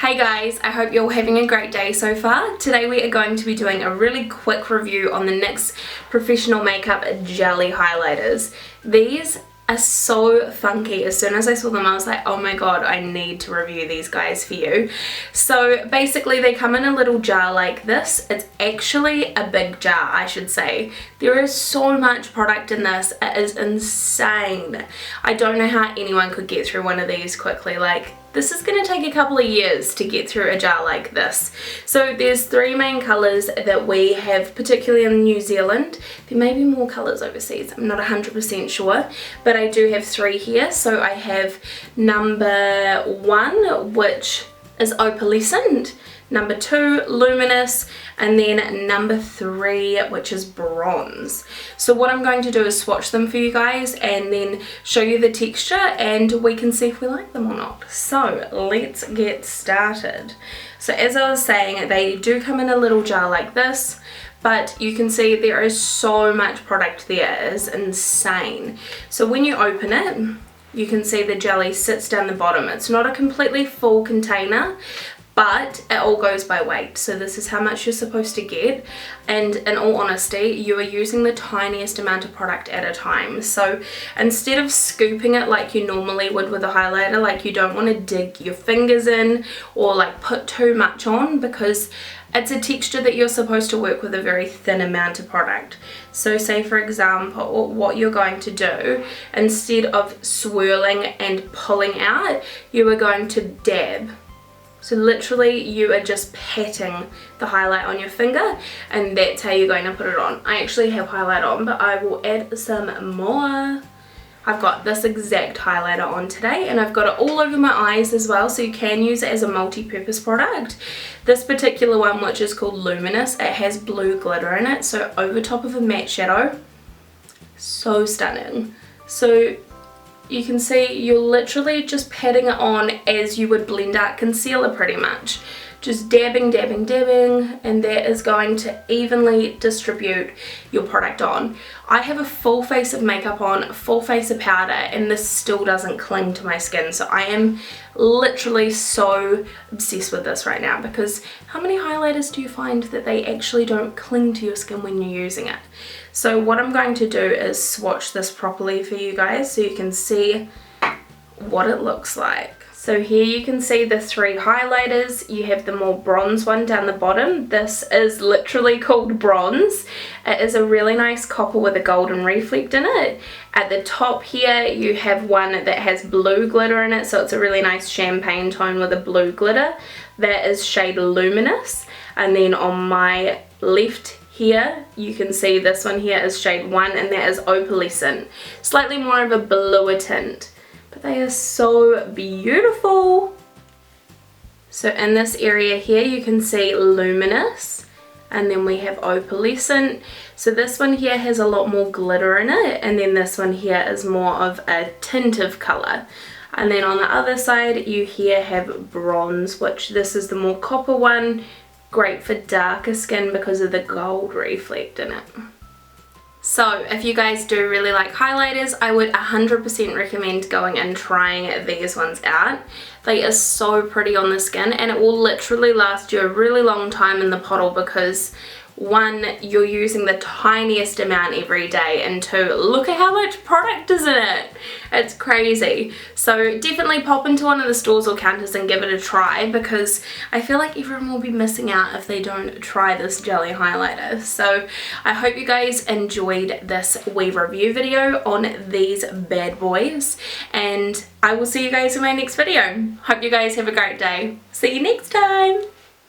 Hey guys, I hope you're all having a great day so far. Today we are going to be doing a really quick review on the NYX Professional Makeup Jelly Highlighters. These are so funky. As soon as I saw them I was like, oh my god, I need to review these guys for you. So basically they come in a little jar like this. It's actually a big jar, I should say. There is so much product in this, it is insane. I don't know how anyone could get through one of these quickly. Like, this is going to take a couple of years to get through a jar like this. So there's three main colours that we have, particularly in New Zealand. There may be more colours overseas, I'm not 100% sure, but I do have three here. So I have number 1, which is opalescent, number 2 luminous, and then number 3, which is bronze. So what I'm going to do is swatch them for you guys and then show you the texture and we can see if we like them or not. So let's get started. So as I was saying, they do come in a little jar like this, but you can see there is so much product there. It is insane. So when you open it, you can see the jelly sits down the bottom. It's not a completely full container, but it all goes by weight. So this is how much you're supposed to get, and in all honesty you are using the tiniest amount of product at a time. So instead of scooping it like you normally would with a highlighter, like you don't want to dig your fingers in or like put too much on, because it's a texture that you're supposed to work with a very thin amount of product. So say for example, what you're going to do, instead of swirling and pulling out, you are going to dab. So literally you are just patting the highlight on your finger, and that's how you're going to put it on. I actually have highlight on, but I will add some more. I've got this exact highlighter on today, and I've got it all over my eyes as well, so you can use it as a multi-purpose product. This particular one, which is called Luminous, it has blue glitter in it, so over top of a matte shadow. So stunning. So you can see you're literally just patting it on as you would blend out concealer pretty much. Just dabbing, dabbing, dabbing, and that is going to evenly distribute your product on. I have a full face of makeup on, full face of powder, and this still doesn't cling to my skin. So I am literally so obsessed with this right now, because how many highlighters do you find that they actually don't cling to your skin when you're using it? So what I'm going to do is swatch this properly for you guys so you can see what it looks like. So here you can see the 3 highlighters. You have the more bronze one down the bottom. This is literally called bronze. It is a really nice copper with a golden reflect in it. At the top here you have one that has blue glitter in it, so it's a really nice champagne tone with a blue glitter. That is shade Luminous. And then on my left here you can see this one here is shade 1, and that is opalescent. Slightly more of a bluer tint. But they are so beautiful. So in this area here you can see Luminous, and then we have opalescent. So this one here has a lot more glitter in it, and then this one here is more of a tint of colour. And then on the other side you here have bronze, which this is the more copper one, great for darker skin because of the gold reflect in it. So if you guys do really like highlighters, I would 100% recommend going and trying these ones out. They are so pretty on the skin, and it will literally last you a really long time in the bottle, because 1, you're using the tiniest amount every day, and 2, look at how much product is in it. It's crazy. So definitely pop into one of the stores or counters and give it a try, because I feel like everyone will be missing out if they don't try this jelly highlighter. So I hope you guys enjoyed this wee review video on these bad boys, and I will see you guys in my next video. Hope you guys have a great day. See you next time.